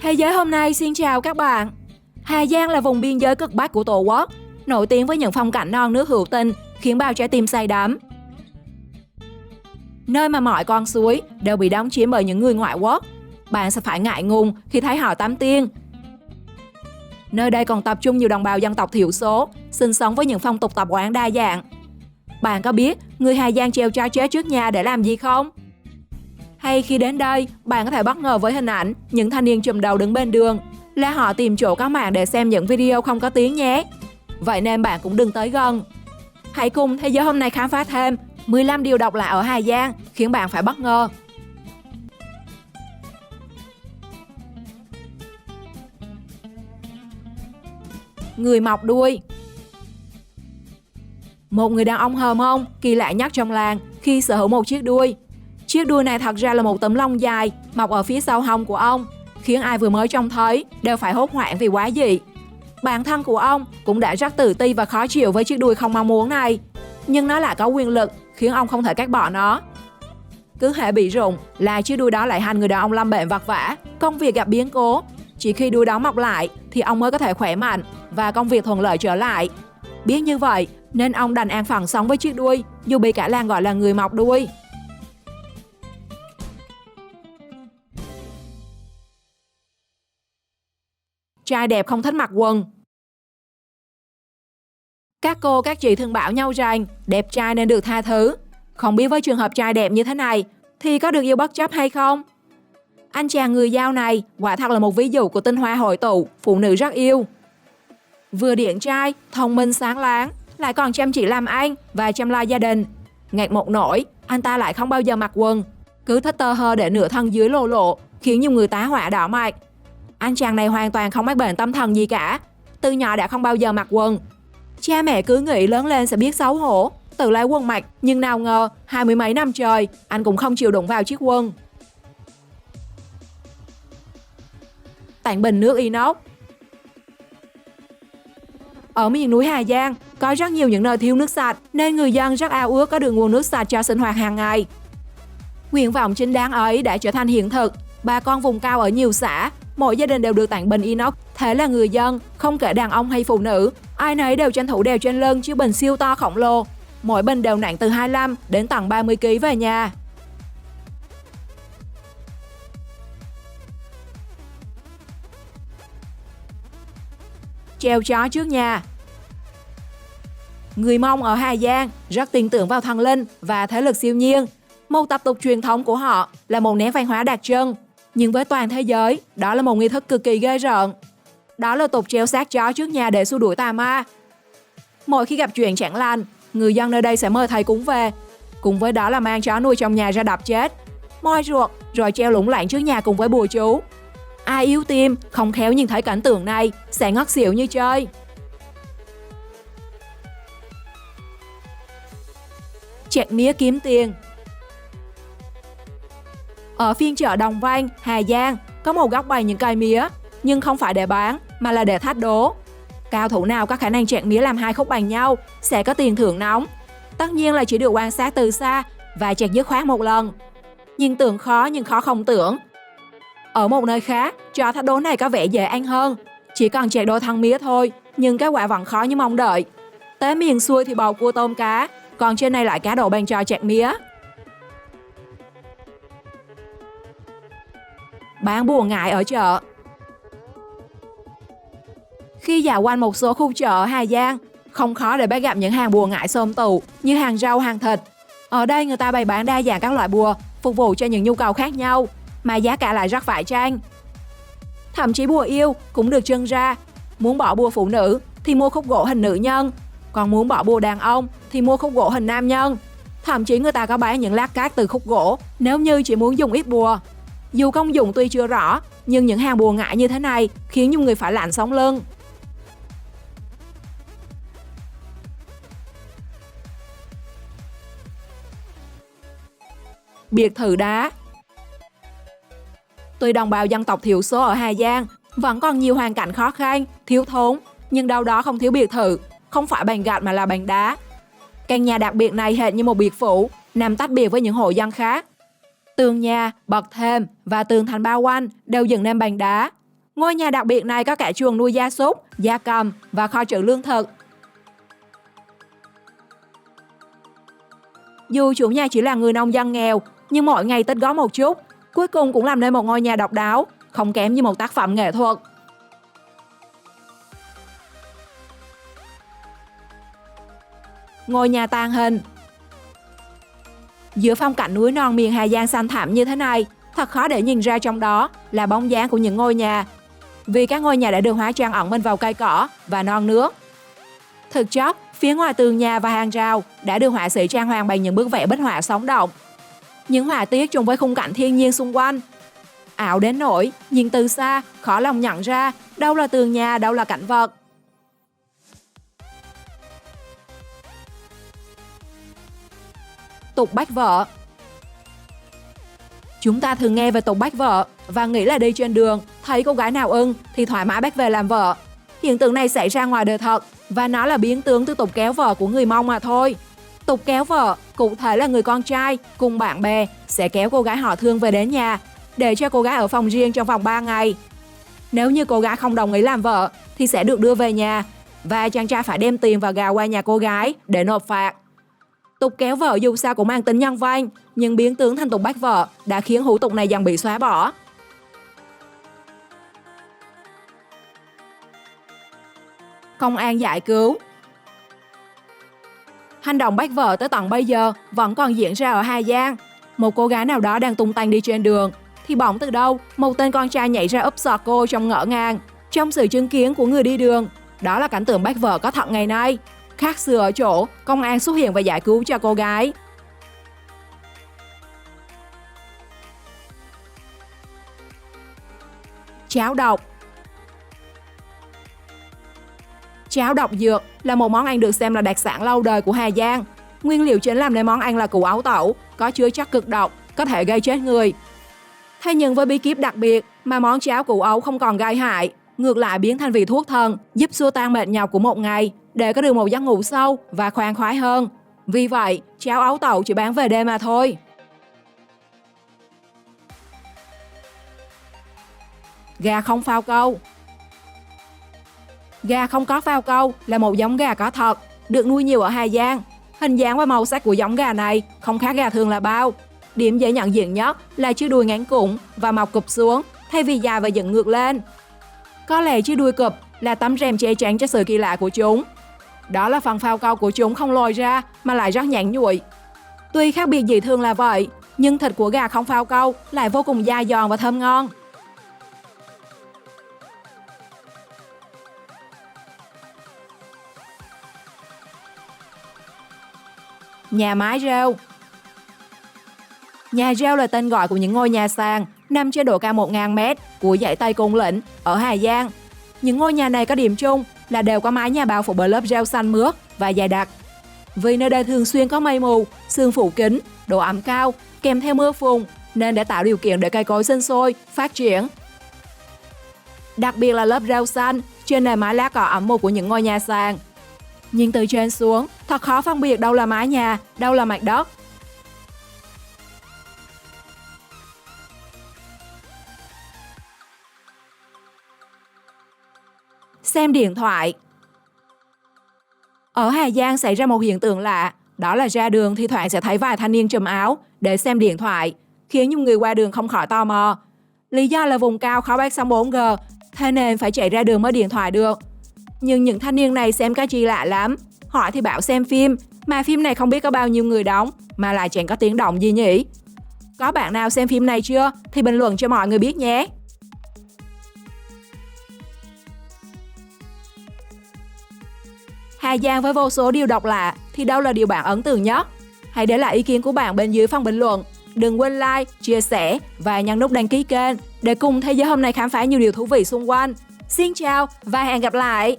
Thế giới hôm nay xin chào các bạn. Hà Giang là vùng biên giới cực Bắc của Tổ quốc, nổi tiếng với những phong cảnh non nước hữu tình, khiến bao trái tim say đắm. Nơi mà mọi con suối đều bị đóng chiếm bởi những người ngoại quốc. Bạn sẽ phải ngại ngùng khi thấy họ tắm tiên. Nơi đây còn tập trung nhiều đồng bào dân tộc thiểu số, sinh sống với những phong tục tập quán đa dạng. Bạn có biết người Hà Giang treo chó chết trước nhà để làm gì không? Hay khi đến đây, bạn có thể bất ngờ với hình ảnh những thanh niên chùm đầu đứng bên đường, là họ tìm chỗ có mạng để xem những video không có tiếng nhé. Vậy nên bạn cũng đừng tới gần. Hãy cùng Thế giới hôm nay khám phá thêm 15 điều độc lạ ở Hà Giang khiến bạn phải bất ngờ. Người mọc đuôi. Một người đàn ông hờ mông kỳ lạ nhất trong làng khi sở hữu một chiếc đuôi. Chiếc đuôi này thật ra là một tấm lông dài mọc ở phía sau hông của ông, khiến ai vừa mới trông thấy đều phải hốt hoảng vì quá dị. Bản thân của ông cũng đã rất tự ti và khó chịu với chiếc đuôi không mong muốn này, nhưng nó lại có quyền lực khiến ông không thể cắt bỏ nó. Cứ hễ bị rụng là chiếc đuôi đó lại hành người đàn ông lâm bệnh vặt vã, công việc gặp biến cố. Chỉ khi đuôi đó mọc lại thì ông mới có thể khỏe mạnh và công việc thuận lợi trở lại. Biết như vậy nên ông đành an phận sống với chiếc đuôi, dù bị cả làng gọi là người mọc đuôi. Trai đẹp không thích mặc quần. Các cô các chị thường bảo nhau rằng đẹp trai nên được tha thứ. Không biết với trường hợp trai đẹp như thế này thì có được yêu bất chấp hay không? Anh chàng người Dao này quả thật là một ví dụ của tinh hoa hội tụ phụ nữ rất yêu. Vừa điển trai, thông minh sáng láng, lại còn chăm chỉ làm ăn và chăm lo gia đình. Ngặt một nỗi, anh ta lại không bao giờ mặc quần, cứ thích tơ hơ để nửa thân dưới lồ lộ, khiến nhiều người tá hỏa đỏ mặt. Anh chàng này hoàn toàn không mắc bệnh tâm thần gì cả, từ nhỏ đã không bao giờ mặc quần. Cha mẹ cứ nghĩ lớn lên sẽ biết xấu hổ, tự lấy quần mặc, nhưng nào ngờ 20 mấy năm trời anh cũng không chịu đụng vào chiếc quần. Tặng bình nước inox. Ở miền núi Hà Giang có rất nhiều những nơi thiếu nước sạch nên người dân rất ao ước có được nguồn nước sạch cho sinh hoạt hàng ngày. Nguyện vọng chính đáng ấy đã trở thành hiện thực. Bà con vùng cao ở nhiều xã, mỗi gia đình đều được tặng bình inox. Thế là người dân, không kể đàn ông hay phụ nữ, ai nấy đều tranh thủ đeo trên lưng chiếc bình siêu to khổng lồ. Mỗi bình đều nặng từ 25 đến tận 30 kg về nhà. Treo chó trước nhà. Người Mông ở Hà Giang rất tin tưởng vào thần linh và thế lực siêu nhiên. Một tập tục truyền thống của họ là một nét văn hóa đặc trưng. Nhưng với toàn thế giới, đó là một nghi thức cực kỳ ghê rợn. Đó là tục treo xác chó trước nhà để xua đuổi tà ma. Mỗi khi gặp chuyện chẳng lành, người dân nơi đây sẽ mời thầy cúng về. Cùng với đó là mang chó nuôi trong nhà ra đập chết, moi ruột, rồi treo lủng lẳng trước nhà cùng với bùa chú. Ai yếu tim, không khéo nhìn thấy cảnh tượng này sẽ ngất xỉu như chơi. Chặt mía kiếm tiền. Ở phiên chợ Đồng Văn, Hà Giang có một góc bày những cây mía, nhưng không phải để bán mà là để thách đố. Cao thủ nào có khả năng chặt mía làm hai khúc bằng nhau sẽ có tiền thưởng nóng. Tất nhiên là chỉ được quan sát từ xa và chặt dứt khoát một lần. Nhưng tưởng khó nhưng khó không tưởng. Ở một nơi khác, trò thách đố này có vẻ dễ ăn hơn. Chỉ cần chặt đôi thân mía thôi, nhưng kết quả vẫn khó như mong đợi. Tới miền xuôi thì bầu cua tôm cá, còn trên này lại cá độ bàn trò chặt mía. Bán bùa ngải ở chợ. Khi dạo quanh một số khu chợ ở Hà Giang, không khó để bắt gặp những hàng bùa ngải xôm tụ như hàng rau, hàng thịt. Ở đây người ta bày bán đa dạng các loại bùa, phục vụ cho những nhu cầu khác nhau, mà giá cả lại rất phải chăng. Thậm chí bùa yêu cũng được trưng ra. Muốn bỏ bùa phụ nữ thì mua khúc gỗ hình nữ nhân, còn muốn bỏ bùa đàn ông thì mua khúc gỗ hình nam nhân. Thậm chí người ta có bán những lát cát từ khúc gỗ nếu như chỉ muốn dùng ít bùa. Dù công dụng tuy chưa rõ, nhưng những hàng bùa ngải như thế này khiến nhiều người phải lạnh sống lưng. Biệt thự đá. Tuy đồng bào dân tộc thiểu số ở Hà Giang vẫn còn nhiều hoàn cảnh khó khăn, thiếu thốn, nhưng đâu đó không thiếu biệt thự, không phải bằng gạch mà là bằng đá. Căn nhà đặc biệt này hệt như một biệt phủ, nằm tách biệt với những hộ dân khác. Tường nhà, bậc thềm và tường thành bao quanh đều dựng nên bằng đá. Ngôi nhà đặc biệt này có cả chuồng nuôi gia súc, gia cầm và kho trữ lương thực. Dù chủ nhà chỉ là người nông dân nghèo, nhưng mỗi ngày tích góp một chút, cuối cùng cũng làm nên một ngôi nhà độc đáo, không kém như một tác phẩm nghệ thuật. Ngôi nhà tàng hình. Giữa phong cảnh núi non miền Hà Giang xanh thẳm như thế này, thật khó để nhìn ra trong đó là bóng dáng của những ngôi nhà, vì các ngôi nhà đã được hóa trang ẩn mình vào cây cỏ và non nước. Thực chất, phía ngoài tường nhà và hàng rào đã được họa sĩ trang hoàng bằng những bức vẽ bích họa sống động. Những họa tiết trùng với khung cảnh thiên nhiên xung quanh. Ảo đến nỗi, nhìn từ xa, khó lòng nhận ra đâu là tường nhà, đâu là cảnh vật. Tục bách vợ. Chúng ta thường nghe về tục bách vợ và nghĩ là đi trên đường, thấy cô gái nào ưng thì thoải mái bách về làm vợ. Hiện tượng này xảy ra ngoài đời thật và nó là biến tướng từ tục kéo vợ của người Mông mà thôi. Tục kéo vợ cụ thể là người con trai cùng bạn bè sẽ kéo cô gái họ thương về đến nhà để cho cô gái ở phòng riêng trong vòng 3 ngày. Nếu như cô gái không đồng ý làm vợ thì sẽ được đưa về nhà và chàng trai phải đem tiền và gà qua nhà cô gái để nộp phạt. Tục kéo vợ dù sao cũng mang tính nhân văn, nhưng biến tướng thành tục bách vợ đã khiến hủ tục này dần bị xóa bỏ. Công an giải cứu. Hành động bách vợ tới tận bây giờ vẫn còn diễn ra ở Hà Giang. Một cô gái nào đó đang tung tăng đi trên đường, thì bỗng từ đâu một tên con trai nhảy ra úp sọt cô trong ngỡ ngàng. Trong sự chứng kiến của người đi đường, đó là cảnh tượng bách vợ có thật ngày nay. Khác xưa ở chỗ, công an xuất hiện và giải cứu cho cô gái. Cháo độc. Cháo độc dược là một món ăn được xem là đặc sản lâu đời của Hà Giang. Nguyên liệu chính làm nên món ăn là củ ấu tẩu, có chứa chất cực độc, có thể gây chết người. Thế nhưng với bí kíp đặc biệt mà món cháo củ ấu không còn gây hại, ngược lại biến thành vị thuốc thần, giúp xua tan mệt nhọc của một ngày, để có được một giấc ngủ sâu và khoan khoái hơn. Vì vậy, cháo ấu tẩu chỉ bán về đêm mà thôi. Gà không phao câu. Gà không có phao câu là một giống gà có thật, được nuôi nhiều ở Hà Giang. Hình dáng và màu sắc của giống gà này không khác gà thường là bao. Điểm dễ nhận diện nhất là chiếc đuôi ngắn cụm và mọc cụp xuống, thay vì dài và dựng ngược lên. Có lẽ chiếc đuôi cụp là tấm rèm che chắn cho sự kỳ lạ của chúng. Đó là phần phao câu của chúng không lồi ra mà lại rất nhẵn nhụi. Tuy khác biệt dị thường là vậy, nhưng thịt của gà không phao câu lại vô cùng dai giòn và thơm ngon. Nhà mái rêu. Nhà rêu là tên gọi của những ngôi nhà sàn nằm trên độ cao 1.000 m của dãy Tây Côn Lĩnh ở Hà Giang. Những ngôi nhà này có điểm chung là đều có mái nhà bao phủ bởi lớp rêu xanh mướt và dày đặc. Vì nơi đây thường xuyên có mây mù, sương phủ kín, độ ẩm cao, kèm theo mưa phùn, nên để tạo điều kiện để cây cối sinh sôi, phát triển. Đặc biệt là lớp rêu xanh trên nền mái lá cỏ ẩm mục của những ngôi nhà sàn. Nhìn từ trên xuống, thật khó phân biệt đâu là mái nhà, đâu là mặt đất. Xem điện thoại. Ở Hà Giang xảy ra một hiện tượng lạ, đó là ra đường thi thoảng sẽ thấy vài thanh niên trùm áo để xem điện thoại, khiến những người qua đường không khỏi tò mò. Lý do là vùng cao khó bắt sóng 4G, thế nên phải chạy ra đường mới điện thoại được. Nhưng những thanh niên này xem cái chi lạ lắm. Hỏi thì bảo xem phim, mà phim này không biết có bao nhiêu người đóng, mà lại chẳng có tiếng động gì nhỉ? Có bạn nào xem phim này chưa? Thì bình luận cho mọi người biết nhé! Hà Giang với vô số điều độc lạ thì đâu là điều bạn ấn tượng nhất? Hãy để lại ý kiến của bạn bên dưới phần bình luận. Đừng quên like, chia sẻ và nhấn nút đăng ký kênh để cùng thế giới hôm nay khám phá nhiều điều thú vị xung quanh. Xin chào và hẹn gặp lại!